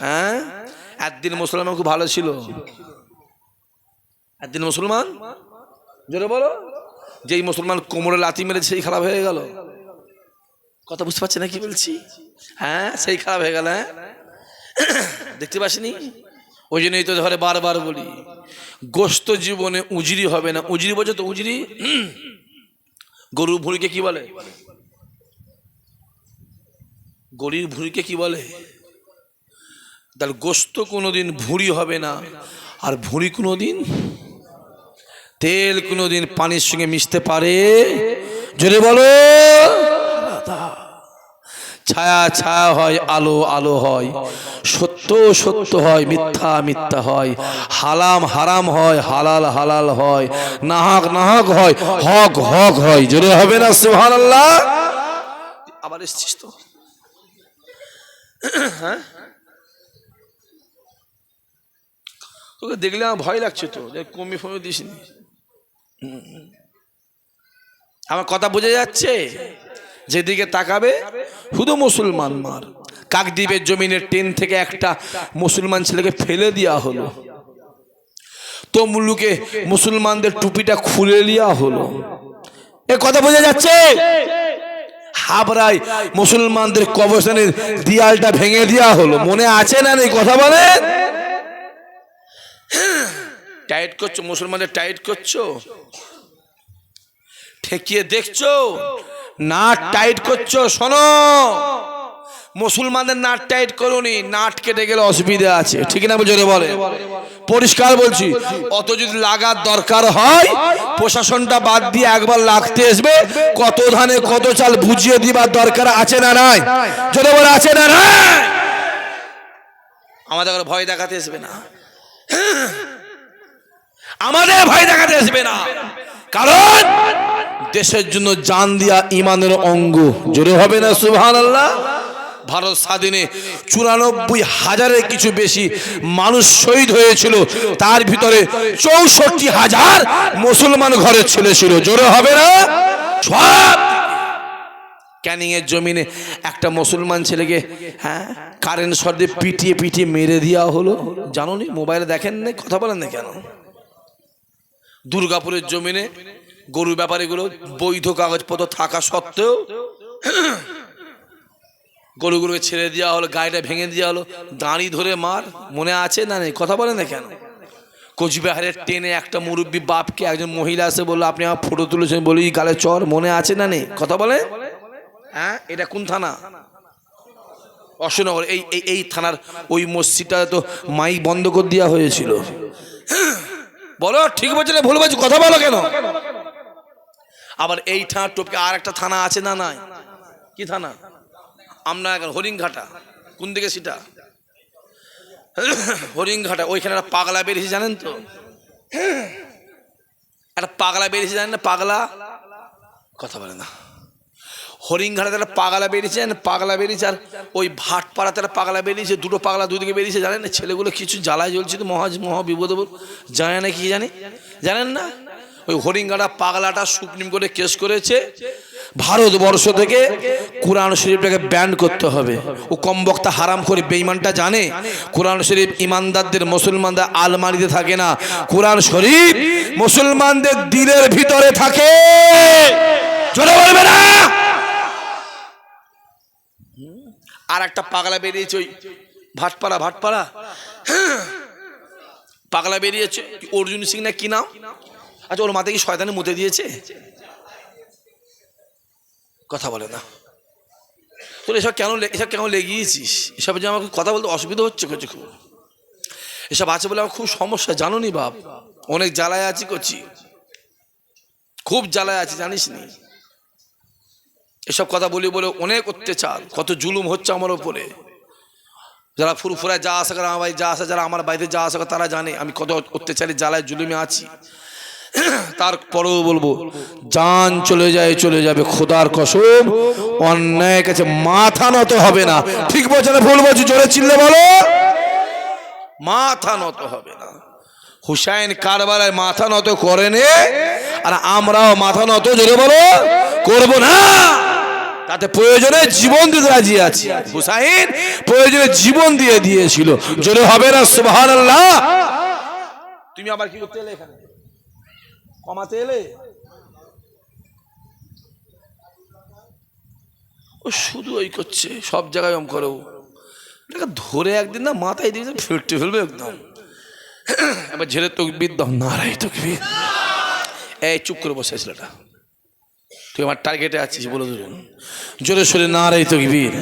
হ্যাঁ, একদিন মুসলমান খুব ভালো ছিল। একদিন মুসলমান, জোরে বলো, যেই মুসলমান কোমরে লাথি মেরেছে সেই খারাপ হয়ে গেল। কথা বুঝতে পারছে না কি বলছি? হ্যাঁ, সেই খারাপ হয়ে গেল। হ্যাঁ, দেখতে পাসনি? ওই জন্যই তো ধরে বারবার বলি, গোস্ত জীবনে উজরি হবে না। উজরি বোঝো তো? উজরি গরুর ভুঁড়িকে কি বলে? গরুর ভুঁড়িকে কি বলে? তার গোস্ত কোনোদিন ভুঁড়ি হবে না, আর ভুঁড়ি কোনোদিন, তেল কোনোদিন পানির সঙ্গে মিশতে পারে? জোরে বলো। ছায়া ছায়া হয়, আলো আলো হয়, সত্য সত্য হয়, মিথ্যা মিথ্যা হয়, হারাম হারাম হয়, হালাল হালাল হয়, নাহক নাহক হয়, হক হক হয়। জোরে হবে না সুবহানাল্লাহ? আবার এসছিস তো? হ্যাঁ, তোকে দেখলে আমার ভয় লাগছে তো, কমে ফমে দিস নি। আমার কথা বোঝা যাচ্ছে? যেদিকে তাকাবে শুধু মুসলমান মার। কাকদ্বীপের জমিনের ট্রেন থেকে একটা মুসলমান ছেলেকে ফেলে দেওয়া হলো, তো মুলুকে মুসলমানদের টুপিটা খুলে দেওয়া হলো। এ কথা বোঝা যাচ্ছে? হাবড়ায় মুসলমানদের কবরস্থানের দেয়ালটা ভেঙে দেওয়া হলো, মনে আছে না নেই? কথা বলেন। টাইট করছো মুসলমানদের, টাইট করছো, ঠেকিয়ে দেখছো, নাট টাইট করছো। শোনো, মুসলমানদের নাট টাইট করোনি, নাট কেটে গেলে অসুবিধা আছে, ঠিক না? জোরে বলে, পরিষ্কার বলছি। অত যদি লাগার দরকার হয়, প্রশাসনটা বাদ দিয়ে একবার লাগতে আসবে, কত ধানে কত চাল বুঝিয়ে দিবার দরকার আছে না নাই? জোরে বলে, আছে না নাই? আমাদের ভয় দেখাতে আসবে না, আমাদের ভয় দেখাতে আসবে না, কারণ দেশের জন্য জান দিয়া ইমানের অঙ্গ। জোরে হবে না সুবহানাল্লাহ? ভারত স্বাধীনে 94,000-এর কিছু বেশি মানুষ শহীদ হয়েছিল, তার ভিতরে 64,000 মুসলমান ঘরের ছেলে ছিল। জোরে হবে না? সব ক্যানিং এর জমিনে একটা মুসলমান ছেলেকে, হ্যাঁ, কারেন্ট শট দিয়ে পিটিয়ে পিটিয়ে মেরে দেওয়া হলো। জানো নি? মোবাইলে দেখেন না? কথা বলেন না কেন? দুর্গাপুরের জমিনে গরু ব্যাপারীগুলো বৈধ কাগজপত্র থাকা সত্ত্বেও গরুগুলোকে ছেড়ে দেওয়া হলো, গাড়িটা ভেঙে দেওয়া হলো, দাঁড়ি ধরে মার। মনে আছে না নেই? কথা বলেন না কেন? কোচবিহারের ট্রেনে একটা মুরব্বী বাপকে একজন মহিলা এসে বললো, আপনি আমার ফটো তুলেছেন, বলি গালে চর। মনে আছে না নেই? কথা বলেন। হ্যাঁ, এটা কোন থানা? অশোকনগর। এই থানার ওই মসজিদটা তো মাইক বন্ধ করে দেওয়া হয়েছিল। বলো ঠিক বলছে না ভুল বলছি? কথা বলো কেন? আবার এই থানার টপকে আর একটা থানা আছে না নাই? কি থানা? আমরা হরিণঘাটা। কোন দিকে সেটা? হরিণঘাটা। ওইখানে একটা পাগলা বেরিয়েছে, জানেন তো? একটা পাগলা বেরিয়েছে, জানেন না? পাগলা, কথা বলে না। হরিণঘাটাতে একটা পাগলা বেরিয়েছে, পাগলা বেরিয়েছে। আর ওই ভাটপাড়াতে একটা পাগলা বেরিয়েছে, দুটো পাগলা দুদিকে বেরিয়েছে। জানেন না? ছেলেগুলো কিছু জ্বালায় জ্বলছে তো, মহা বিপদ জানে না। কি জানে? জানেন না? ওই হরিণঘাটা পাগলাটা সুপ্রিম কোর্টে কেস করেছে, ভারতবর্ষ থেকে কোরআন শরীফটাকে ব্যান করতে হবে। ও কমবক্তা হারাম করে বেঈমানটা জানে কোরআন শরীফ ইমানদারদের, মুসলমানদের আলমারিতে থাকে না, কোরআন শরীফ মুসলমানদের দিলের ভিতরে থাকে। জোরে বলবে না? আর একটা পাগলা বেরিয়েছে ওই ভাটপাড়া পাগলা বেরিয়েছে, অর্জুন সিং না কি নাম? আচ্ছা, ওর মাথায় কি শয়তানে মুতে দিয়েছে? কথা বলে না। তোর এসব কেন লেগিয়েছিস? এসব যে আমাকে কথা বলতে অসুবিধা হচ্ছে খুব। এসব আছে বলে আমার খুব সমস্যা, জানো নি বাপ? অনেক জ্বালায় আছি, করছি খুব জ্বালায় আছি, জানিস নি? এসব কথা বলি বলে অনেক অত্যাচার, কত জুলুম হচ্ছে আমার ওপরে। যারা ফুরফুরায় যা আসা করে, আমার বাড়ি যা আসা, যারা আমার বাড়িতে যা আসা করে, তারা জানে আমি কত অত্যাচারী জ্বালায় জুলুমে আছি। তারপরেও বলবো, জান চলে যাবে, খোদার কসম অন্যায়ের কাছে মাথা নত হবে না। ঠিক বলছে না ভুল বলছি? জোরে চিল্লে বলো। মাথা নত হবে না। হুসাইন কারবালায় মাথা নত করেনি, আর আমরাও মাথা নত, জোরে বলো, করব না। তাতে প্রয়োজনে জীবন দিতে রাজি আছে। হুসাইন প্রয়োজনে জীবন দিয়ে দিয়েছিল। জোরে হবে না সুবহানাল্লাহ? তুমি আবার কি করতে এলে এখানে? কমাতে এলে? ও শুধু ওই করছে, সব জায়গায় ওম করে। ধরে একদিন না মাথায় দিয়ে ফেটে ফেলবে একদম। এবার ঝেড়ে তকবীর দাও, নারাই তকবীর। এই চুপ করে বসে ছেলেটা, তুই আমার টার্গেটে আছিস, বলে ধরুন জোরে সোরে নারাই তকবীর।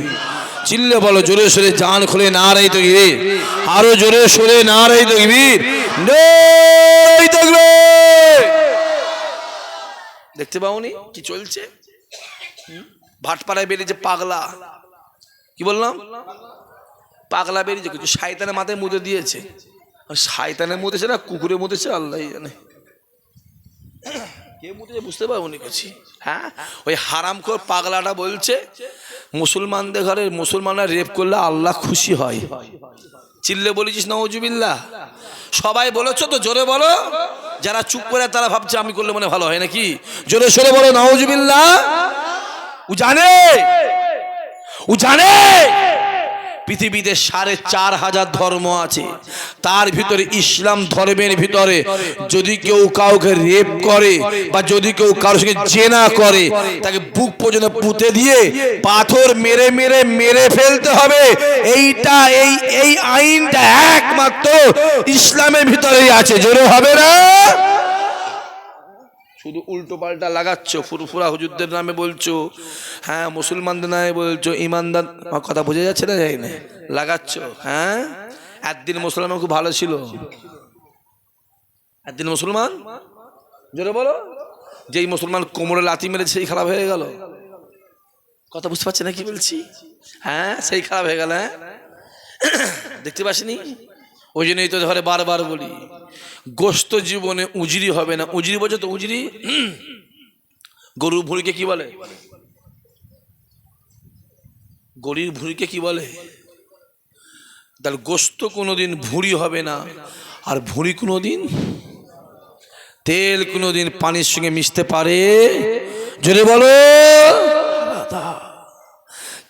চিল্লে বলো জোরে সোরে, জান খুলে নারাই তকবীর। আরো জোরে সোরে নারাই তকবীর। নারাই তকবীর। দেখতে পাওনি কি চলছে? ভাটপাড়ায় বেরিয়েছে পাগলা। কি বললাম? পাগলা বেরিয়েছে, কিছু শয়তানের মাথায় মুতে দিয়েছে। শয়তানের মুতেছে না কুকুরে মুতেছে আল্লাহ জানে। কে মুতেছে বুঝতে পারবো নি কিছু। হ্যাঁ, ওই হারামখোর পাগলাটা বলছে মুসলমানদের ঘরে মুসলমানরা রেপ করলে আল্লাহ খুশি হয়। চিল্লে বলেছিস নাউজুবিল্লাহ? সবাই বলেছো তো, জোরে বলো। যারা চুপ করে তারা ভাবছে আমি করলে মনে ভালো হয় নাকি? জোরে সোরে বলো নাউজুবিল্লাহ। ও জানে, ও জানে পৃথিবীতে ৪,৫০০ ধর্ম আছে, তার ভিতরে ইসলাম ধর্মের ভিতরে যদি কেউ কাউকে রেপ করে বা যদি কেউ কারোর সঙ্গে জেনা করে, তাকে বুক পর্যন্ত পুঁতে দিয়ে পাথর মেরে মেরে মেরে ফেলতে হবে। এইটা এই আইনটা একমাত্র ইসলামের ভিতরেই আছে। জোরে হবে না? শুধু উল্টো পাল্টা লাগাচ্ছ, ফুরফুরা হুজুরদের নামে বলছো, হ্যাঁ মুসলমানদের নামে বলছো, ইমানদার কথা বোঝা যাচ্ছে না? যাই না লাগাচ্ছ। হ্যাঁ, একদিন মুসলমান খুব ভালো ছিল, একদিন মুসলমান, জোরে বলো, যেই মুসলমান কোমরে লাথি মেরেছে সেই খারাপ হয়ে গেল। কথা বুঝতে পারছে না কি বলছি? হ্যাঁ, সেই খারাপ হয়ে গেল। হ্যাঁ, দেখতে পাসনি? ওই জন্যই তো ধরে বারবার বলি, গোস্ত জীবনে উজরি হবে না। উজরি বোঝো তো? উজরি গরুর ভুঁড়িকে কি বলে? গরুর ভুঁড়িকে কি বলে? তার গোস্ত কোনোদিন ভুঁড়ি হবে না, আর ভুঁড়ি কোনোদিন, তেল কোনোদিন পানির সঙ্গে মিশতে পারে? জোরে বলো।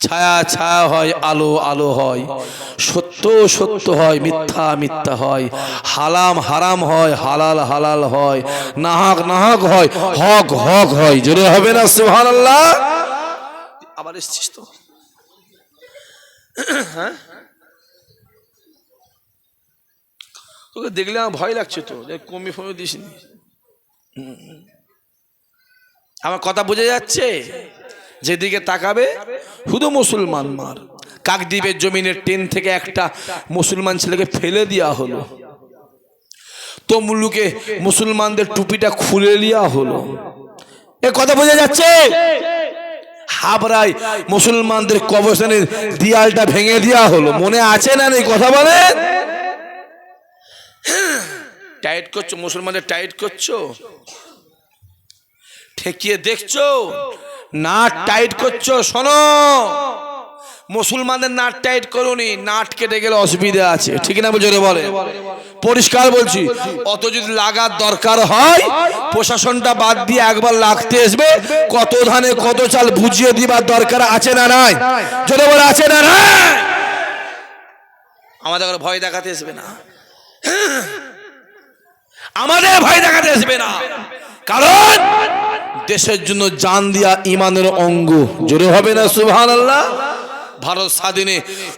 ছায়া ছায়া হয়, আলো আলো হয়, সত্য সত্য হয়, মিথ্যা মিথ্যা হয়, হালাম হারাম হয়, হালাল হালাল হয়, নাহক নাহক হয়, হক হক হয়। জোরে হবে না সুবহানাল্লাহ? আবার এসছিস তো? হ্যাঁ, তোকে দেখলে আমার ভয় লাগছে তো, কমি ফমি দিসনি। আমার কথা বোঝা যাচ্ছে? যেদিকে তাকাবে শুধু মুসলমান মার। কাকদ্বীপের জমিনের ট্রেন থেকে একটা মুসলমান ছেলেকে ফেলে দেওয়া হলো, তমলুকে মুসলমানদের টুপিটা খুলে দেওয়া হলো। এ কথা বোঝা যাচ্ছে? হাবড়ায় মুসলমানদের কবরস্থানের দেয়ালটা ভেঙে দেওয়া হলো। মনে আছে না নেই? কথা বলেন। টাইট করছো মুসলমানদের, টাইট করছো, ঠেকিয়ে দেখছো, নাট টাইট করছো। শোনো, মুসলমানদের নাট টাইট করুনি, নাট কেটে গেলে অসুবিধা আছে, ঠিক না? জোরে বলে, পরিষ্কার বলছি। অত যদি লাগার দরকার হয়, প্রশাসনটা বাদ দিয়ে একবার লাগতে আসবে, কত ধানে কত চাল বুঝিয়ে দিবার দরকার আছে না নাই? জোরে বলে, আছে না নাই? আমাদের ভয় দেখাতে আসবে না, আমাদের ভয় দেখাতে আসবে না, কারণ দেশের জন্য জান দিয়া ইমানের অঙ্গ। জোরে হবে না সুবহানাল্লাহ? ভারত স্বাধীনে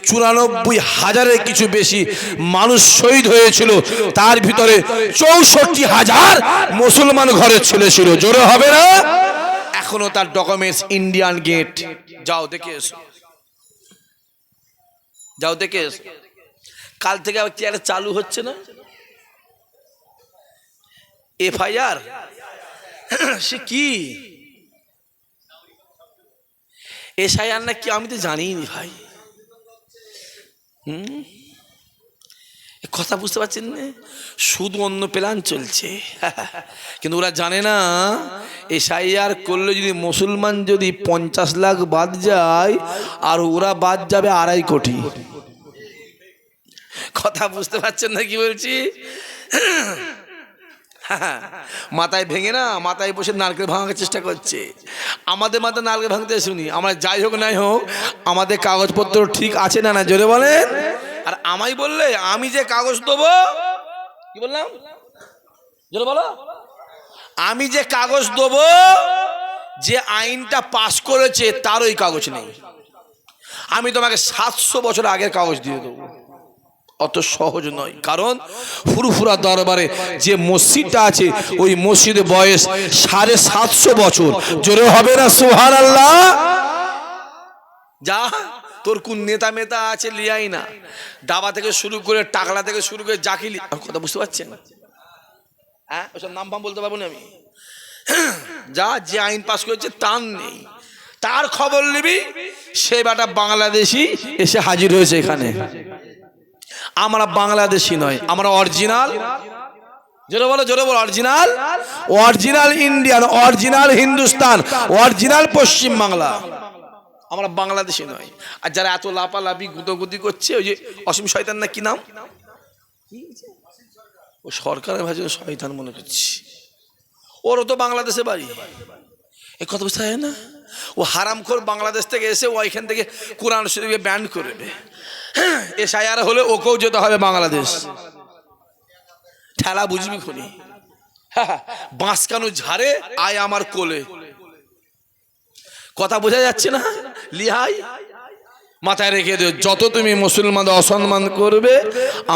৯৪,০০০-এর কিছু বেশি মানুষ শহীদ হয়েছিল, তার ভিতরে ৬৪,০০০ মুসলমান ঘরের ছেলে ছিল। জোরে হবে না? এখনো তার ডকুমেন্টস ইন্ডিয়ান গেট, যাও দেখে এসো, যাও দেখে এসো। কাল থেকে আবার কি একটা চালু হচ্ছে না, এফআইআর, সে কি এসআইআর না কি আমি তো জানিনি ভাই। কথা বুঝতে পারছেন না? শুধু অন্য প্ল্যান চলছে, কিন্তু ওরা জানে না এসআইআর করলে যদি মুসলমান যদি 50 লাখ বাদ যায়, আর ওরা বাদ যাবে 2.5 কোটি। কথা বুঝতে পারছেন না কি বলছি? হ্যাঁ, মাথায় ভেঙে না, মাথায় বসে নারকেল ভাঙার চেষ্টা করছে। আমাদের মাথায় নারকেল ভাঙতে শুনি আমরা, যাই হোক নাই হোক আমাদের কাগজপত্র ঠিক আছে না, না জোরে বলেন। আর আমায় বললে আমি যে কাগজ দেবো, কি বললাম জোরে বলো, আমি যে কাগজ দেবো, যে আইনটা পাশ করেছে তার ওই কাগজ নেই, আমি তোমাকে 700 বছর আগের কাগজ দিয়ে দেবো। অত সহজ নয়, কারণ ফুরফুরা দরবারে যে মসজিদটা আছে ওই মসজিদের বয়স 750 বছর। জোরে হবে না সুবহানাল্লাহ? যা তোর কোন নেতা মেতা আছে লিয়াই না, দাবা থেকে শুরু করে টাকলা থেকে শুরু করে জাকিলি, কথা বুঝতে পারছেন? হ্যাঁ, ওসব নাম ফাম বলতে পারবো না আমি। যা যে আইন পাস করেছে তার নেই, তার খবর নিবি, সে বেটা বাংলাদেশি এসে হাজির হয়েছে এখানে। আমরা বাংলাদেশি নয়, আমরা অরিজিনাল, জোরে বলো জোরে বলো, original, original Indian, original Hindustan, original পশ্চিম বাংলা, আমরা বাংলাদেশি নয়। আর যারা এত লাপালাপি গুদোগুদি করছে, ওই যে অসীম শয়তান না কি নাম, ও সরকারের ভাষায় শয়তান মনে করছি, ওরও তো বাংলাদেশে বাড়ি, এ কথা বুঝতে হয় না? ও হারামখোর বাংলাদেশ থেকে এসে ও এখান থেকে কোরআন শরীফকে ব্যান করবে, এসআইআর হলে ওকেও যেতে হবে বাংলাদেশ। ঠেলা বুঝবি খুনি, বাঁশ কানু ঝাড়ে আয় আমার কোলে, কথা বোঝা যাচ্ছে না? লিহাই মাথায় রেখে দিও, যত তুমি মুসলমানদের অসম্মান করবে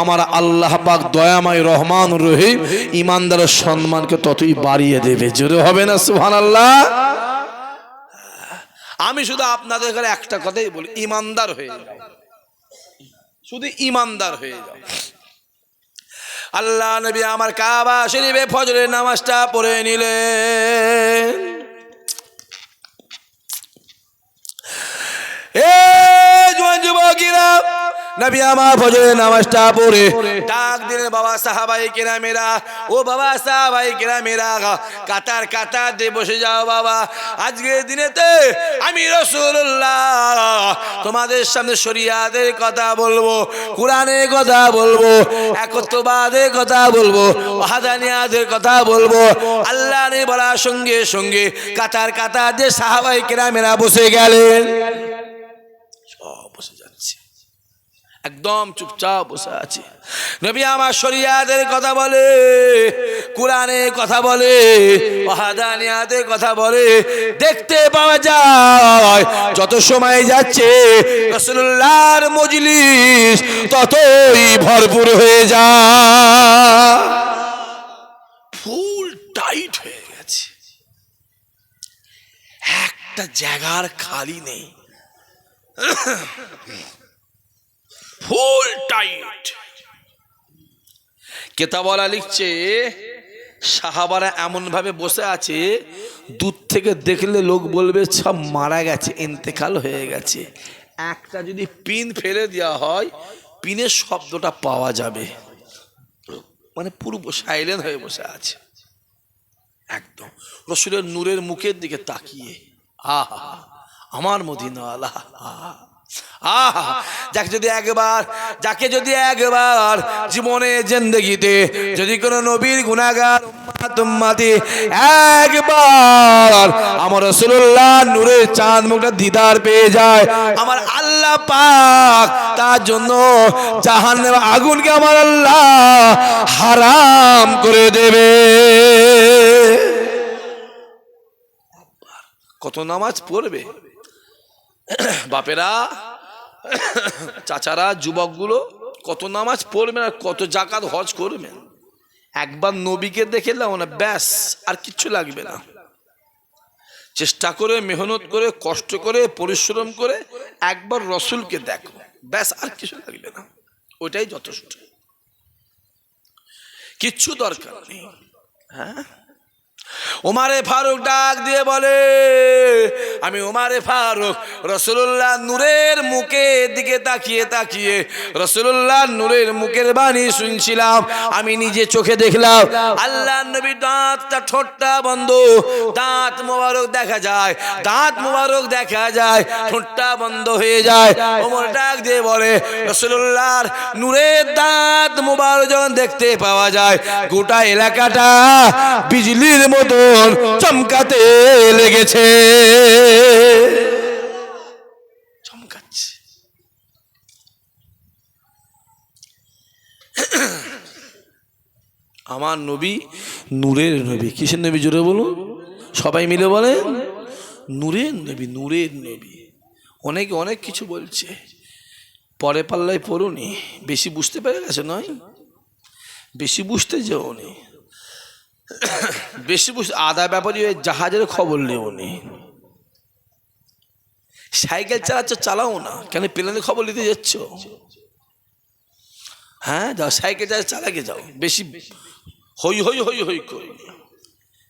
আমার আল্লাহ পাক দয়াময় রহমান রহিম ইমানদারের সম্মানকে ততই বাড়িয়ে দেবে। জোরে হবে না সুবহানাল্লাহ? আমি শুধু আপনাদের ঘরে একটা কথাই বলি, ইমানদার হয়ে যাও, শুধু ইমানদার হয়ে যাও। আল্লাহ নবী আমার কাবা শরীফে ফজরের নামাজটা পড়ে নিলেন। যুবকেরা, নবী আমার ফজরের নামাজটা পড়ে ডাক দিলেন, বাবা সাহাবায়ে কেরামেরা, ও বাবা সাহাবায়ে কেরামেরা, কাতার কাতার দিয়ে বসে যাও বাবা, আজকের দিনেতে আমি রাসূলুল্লাহ তোমাদের সামনে শরিয়াতের কথা বলবো, কোরআনের কথা বলবো, একত্ববাদের কথা বলবো, ওয়াহদানিয়াতের কথা বলবো। আল্লাহ নে বলার সঙ্গে সঙ্গে কাতার কাতার দিয়ে সাহাবায়ে কেরামেরা বসে গেলেন, সব বসে যাচ্ছে, একদম চুপচাপ বসে আছে। নবী আমার শরিয়াতের কথা বলে, কোরআনের কথা বলে, ওয়াহদানিয়াতের কথা বলে। দেখতে পাওয়া যায় যত সময় যাচ্ছে রাসূলুল্লাহর মজলিস ততই ভরপুর হয়ে যায়, ফুল টাইট হয়ে গেছে, একটা জায়গার খালি নেই, ফুল টাইট। কেতাবওয়ালা লিখছে সাহাবারা এমন ভাবে বসে আছে, দূর থেকে দেখলে লোক বলবে সব মারা গেছে, ইন্তেকাল হয়ে গেছে। একটা যদি পিন ফেলে দেওয়া হয়, পিনের শব্দটা পাওয়া যাবে, মানে পুরো সাইলেন্ট হয়ে বসে আছে, একদম রাসূলের নূরের মুখের দিকে তাকিয়ে। আহা আমার মদিনা আল্লাহ, আহা যাকে যদি একবার জীবনে জিন্দেগিতে যদি কোনো নবীর গুনাহগার উম্মতি একবার আমার রাসূলুল্লাহ নূরের চাঁদ মুখটা দিদার পেয়ে যায়, আমার আল্লাহ পাক তার জন্য জাহান্নামের আগুনকে আমার আল্লাহ হারাম করে দেবে। কত নামাজ পড়বে বাপেরা, চাচারা, যুবকগুলো, কত নামাজ পড়বেন আর কত যাকাত হজ করবেন। একবার নবীকে দেখে নাও না, ব্যাস আর কিচ্ছু লাগবে না। চেষ্টা করে, মেহনত করে, কষ্ট করে, পরিশ্রম করে একবার রসুলকে দেখো, ব্যাস আর কিছু লাগবে না, ওইটাই যথেষ্ট, কিচ্ছু দরকার নেই। হ্যাঁ, ওমারে ফারুক ডাক দিয়ে বলে, আমি ওমারে ফারুক রাসূলুল্লাহ নূরের মুখের দিকে তাকিয়ে তাকিয়ে রাসূলুল্লাহ নূরের মুখের বাণী শুনছিলাম। আমি নিজে চোখে দেখলাম আল্লাহর নবী দাঁতটা ঠোঁটটা বন্ধ, দাঁত মোবারক দেখা যায়, দাঁত মোবারক দেখা যায়, ঠোঁটটা বন্ধ হয়ে যায়। ওমর ডাক দিয়ে বলে, রাসূলুল্লাহর নূরের দাঁত মোবারক যখন দেখতে পাওয়া যায়, গোটা এলাকাটা বিজলির মতন চমকাতে লেগেছে, চমকাচ্ছে। আমার নবী নূরের নবী। কিসের নবী? জোরে বলুন, সবাই মিলে বলে নূরের নবী, নূরের নবী। অনেকে অনেক কিছু বলছে, পরে পাল্লায় পড়ুনি, বেশি বুঝতে পেরে গেছে নয়, বেশি বুঝতে যাওনি, বেশি বুঝতে আদা ব্যাপারী জাহাজের খবর নেওনি। সাইকেল চালাচ্ছ চালাও না, কেন প্লেনের খবর নিতে যাচ্ছ? হ্যাঁ যাও, সাইকেল চালাকে যাও, বেশি হই হই হই হই করি,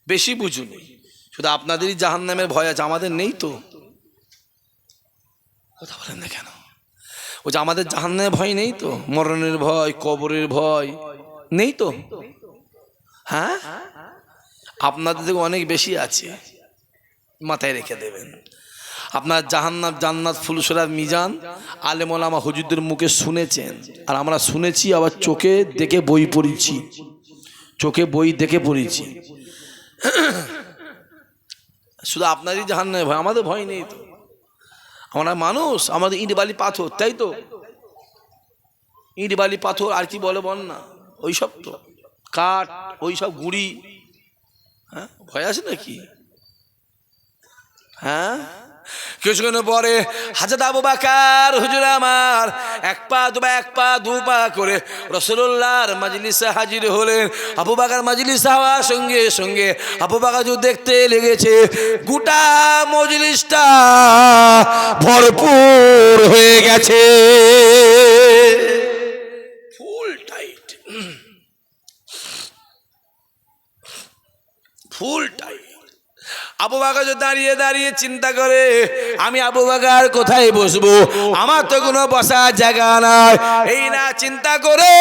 বেশি বুঝুনি। শুধু আপনাদেরই জাহান্নামের ভয় আছে, আমাদের নেই তো। কথা বলেন না কেন? ও যে আমাদের জাহান্নামের ভয় নেই তো, মরণের ভয়, কবরের ভয় নেই তো? হ্যাঁ, আপনাদের থেকে অনেক বেশি আছে, মাথায় রেখে দেবেন। আপনার জাহান্নাম জান্নাত ফুলসরাত মিজান আলেম ওলামা হুজুরদের মুখে শুনেছেন, আর আমরা শুনেছি, আবার চোখে দেখে বই পড়েছি, চোখে বই দেখে পড়েছি। শুধু আপনারই জাহান্নামে ভয়, আমাদের ভয় নেই তো। আমরা মানুষ, আমাদের ইট বালি পাথর, তাই তো? ইট বালি পাথর আর কি বলে বল না, ওই সব তো কাঠ, ওই সব গুঁড়ি। হ্যাঁ, ভয় আছে নাকি? হ্যাঁ, কিছুক্ষণ পরে হযরত আবু বকর হুজুর আমার এক পা দু পা করে রাসূলুল্লাহর মজলিসে হাজির হলেন। আবু বকর মজলিস হওয়ার সঙ্গে সঙ্গে আবু বকর যে দেখতে লেগেছে গোটা মজলিসটা ভরপুর হয়ে গেছে, ফুল টাইট, ফুল টাইট। আবু বকর দাঁড়িয়ে দাঁড়িয়ে চিন্তা করে, আমি আবু বকর কোথায় বসবো, আমার তো কোনো বসার জায়গা নাই। এই না চিন্তা করে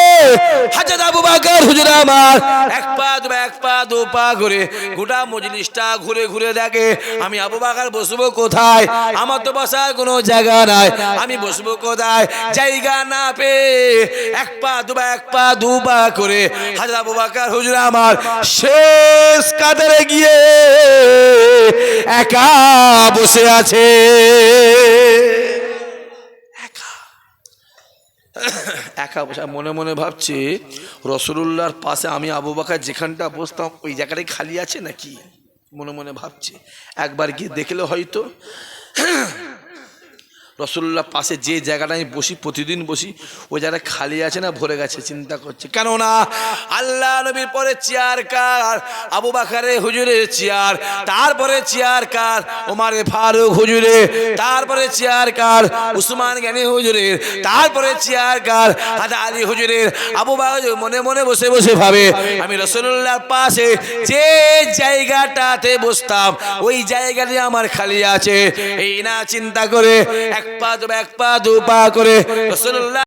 হযরত আবু বকর হুজুর আমার এক পা দু পা করে গোটা মজলিসটা ঘুরে ঘুরে দেখে, আমি আবু বকর বসবো কোথায়, আমার তো বসার কোনো জায়গা নাই, আমি বসবো কোথায়। জায়গা না পেয়ে এক পা দু পা করে হযরত আবু বকর হুজুর আমার শেষ কাতারে গিয়ে একা বসে আছে, একা বসে। মনে মনে ভাবছে রাসূলুল্লাহর পাশে আমি আবু বকর যেখানটা বসতাম ওই জায়গাটাই খালি আছে নাকি, মনে মনে ভাবছে। একবার গিয়ে দেখলে হয়তো রাসূলুল্লাহর পাশে যে জায়গাটা আমি বসি, প্রতিদিন বসি, ওই জায়গাটা খালি আছে না ভরে গেছে, চিন্তা করছে। কেননা আল্লাহ নবীর পরে চেয়ার কার? আবু বকরের হুজুরের চেয়ার, তারপরে চেয়ার কার? ওমর ফারুক হুজুরের, তারপরে চেয়ার কার? উসমান গনি হুজুরের, তারপরে চেয়ার কার? হযরত আলী হুজুরের। আবু বকর মনে মনে বসে বসে ভাবে, আমি রাসূলুল্লাহর পাশে যে জায়গাটাতে বসতাম ওই জায়গাটি আমার খালি আছে। এই না চিন্তা করে এক পা দু পা করে রাসূলুল্লাহ